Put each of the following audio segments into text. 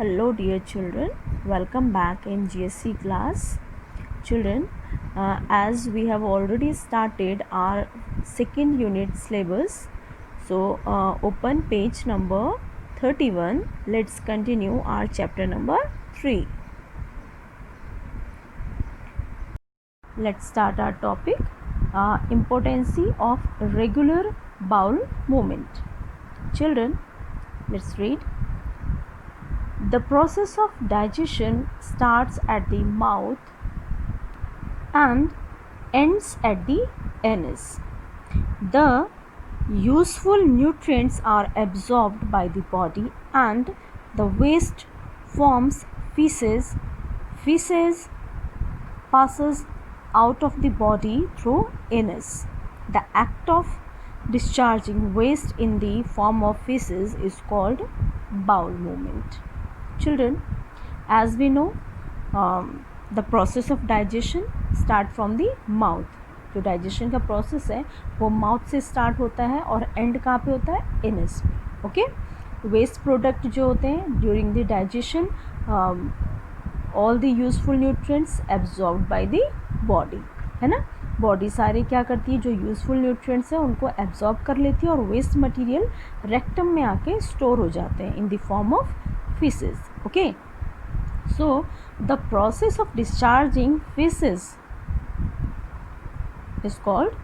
Hello dear children, welcome back in GSC class. Children, as we have already started our second unit syllabus, so open page number 31. Let's continue our chapter number 3. Let's start our topic, importance of regular bowel movement. Children, let's read. The process of digestion starts at the mouth and ends at the anus. The useful nutrients are absorbed by the body and the waste forms feces. Feces passes out of the body through anus. The act of discharging waste in the form of feces is called bowel movement. Children, as we know, the process of digestion start from the mouth. जो digestion का process है वो mouth से start होता है और and कहाँ पे होता है, एनस पे. ओके, वेस्ट प्रोडक्ट जो होते हैं during the digestion, all the useful nutrients absorbed by the body, है ना. बॉडी सारे क्या करती है, जो यूजफुल न्यूट्रिएंट्स है उनको एब्जॉर्ब कर लेती है और वेस्ट मटेरियल रेक्टम में आके स्टोर हो जाते हैं in the form of feces. Okay, so the process of discharging feces is called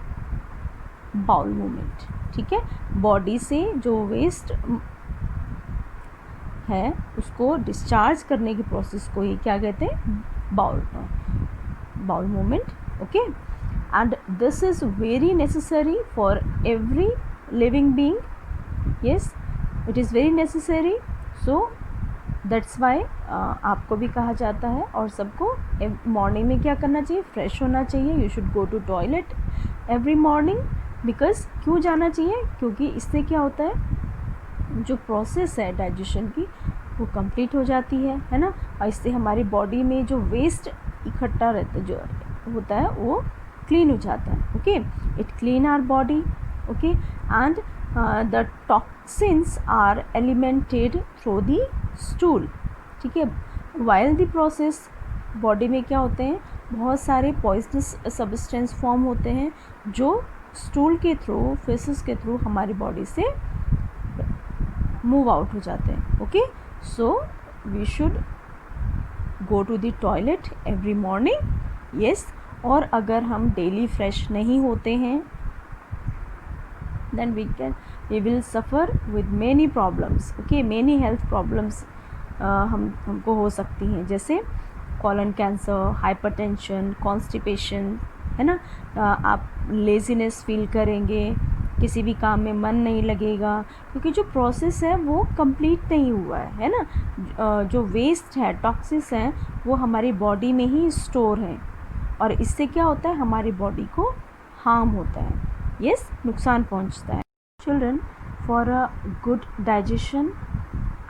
bowel movement. ठीक है, बॉडी से जो वेस्ट है उसको डिस्चार्ज करने की प्रोसेस को ही क्या कहते हैं, bowel movement. Okay, and this is very necessary for every living being. Yes, it is very necessary. So that's why आपको भी कहा जाता है और सबको मॉर्निंग में क्या करना चाहिए, फ्रेश होना चाहिए. You should go to toilet every morning. Because क्यों जाना चाहिए, क्योंकि इससे क्या होता है, जो प्रोसेस है डाइजेशन की वो कंप्लीट हो जाती है ना. और इससे हमारी बॉडी में जो वेस्ट इकट्ठा रहता है, जो होता है वो क्लीन हो जाता है. Okay, it clean our body. Okay, and the toxins are eliminated through the stool. ठीक है, while the process बॉडी में क्या होते हैं, बहुत सारे पॉइजनस सब्सटेंस फॉर्म होते हैं जो स्टूल के थ्रू, फेसेस के थ्रू हमारी बॉडी से मूव आउट हो जाते हैं. Okay, so we should go to the toilet every morning. Yes, और अगर हम डेली फ्रेश नहीं होते हैं then we will suffer with many problems. Okay, many health problems हमको हो सकती हैं, जैसे कॉलन कैंसर, हाइपरटेंशन, कॉन्स्टिपेशन, है ना. आप लेजीनेस फील करेंगे, किसी भी काम में मन नहीं लगेगा, क्योंकि जो प्रोसेस है वो कंप्लीट नहीं हुआ है ना. जो वेस्ट है, टॉक्सिस हैं, वो हमारी बॉडी में ही स्टोर हैं और इससे क्या होता है, हमारी बॉडी को हार्म होता है. यस, नुकसान पहुंचता है. Children, for a good digestion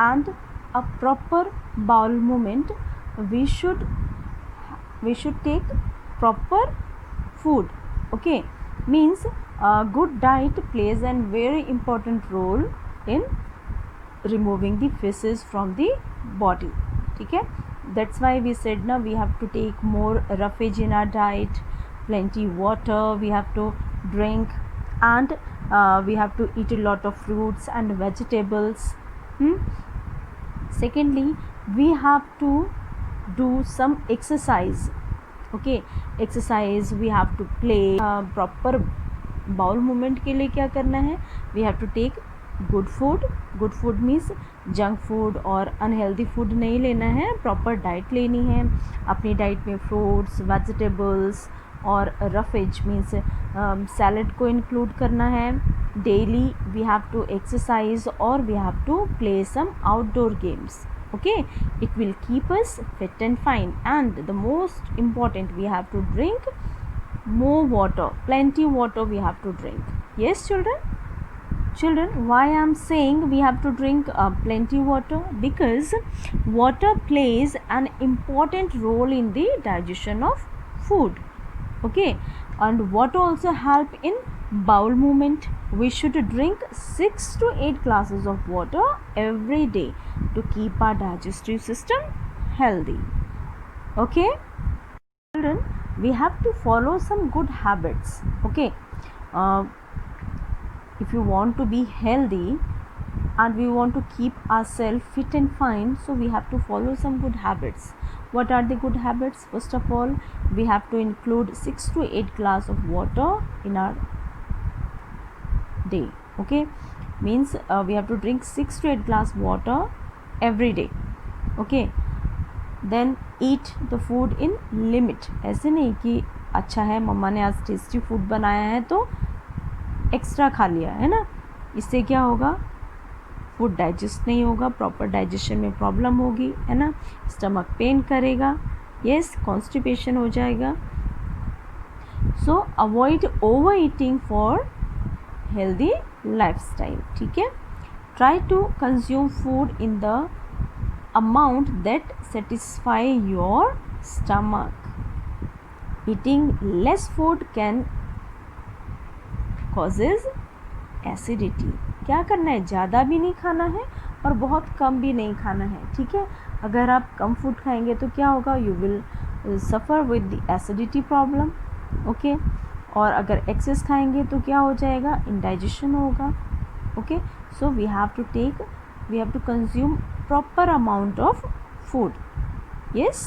and a proper bowel movement we should take proper food. Okay, means good diet plays an very important role in removing the feces from the body. ठीक है, that's why we said ना, we have to take more roughage in our diet, plenty water we have to drink, and we have to eat a lot of fruits and vegetables. Secondly, we have to do some exercise. Okay, exercise, we have to play. Proper bowel movement के लिए क्या करना है, we have to take good food. Good food means junk food और unhealthy food नहीं लेना है, proper diet लेनी है. अपनी डाइट में फ्रूट्स, वेजिटेबल्स और रफेज मीन्स सैलड को इंक्लूड करना है. Daily we have to exercise और we have to play some outdoor games. Okay, it will keep us fit and fine. And the most important, we have to drink more water, plenty water we have to drink. Yes children, why I am saying we have to drink plenty water, because water plays an important role in the digestion of food. Okay, and water also help in bowel movement. We should drink 6 to 8 glasses of water every day to keep our digestive system healthy. Okay, children, we have to follow some good habits. Okay, if you want to be healthy and we want to keep ourselves fit and fine, so we have to follow some good habits. What are the good habits? First of all, we have to include 6 to 8 glass of water in our day. Okay, means we have to drink 6 to 8 glass water every day. Okay, then eat the food in limit. ऐसे नहीं कि अच्छा है मम्मा ने आज tasty food बनाया है तो एक्स्ट्रा खा लिया, है ना. इससे क्या होगा, फूड डाइजेस्ट नहीं होगा, प्रॉपर डाइजेशन में प्रॉब्लम होगी, है ना. स्टमक पेन करेगा, यस, कॉन्स्टिपेशन हो जाएगा. So avoid overeating for healthy lifestyle. ठीक है. Try to consume food in the amount that satisfy your stomach. Eating less food can causes acidity. क्या करना है, ज़्यादा भी नहीं खाना है और बहुत कम भी नहीं खाना है. ठीक है. अगर आप कम फूड खाएंगे तो क्या होगा, you will suffer with the acidity problem. Okay. और अगर एक्सेस खाएंगे तो क्या हो जाएगा, इंडाइजेशन होगा. Okay. So we have to consume proper amount of food. Yes.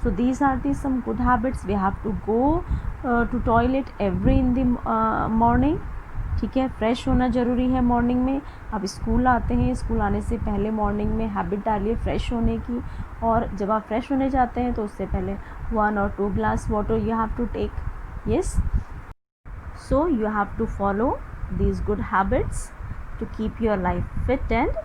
So these are the some good habits. We have to go to toilet every in the morning. ठीक है. फ्रेश होना ज़रूरी है मॉर्निंग में. आप school आते हैं, school आने से पहले मॉर्निंग में हैबिट डालिए फ्रेश होने की. और जब आप फ्रेश होने जाते हैं तो उससे पहले 1 or 2 glass water you have to take. Yes. So you have to follow these good habits to keep your life fit and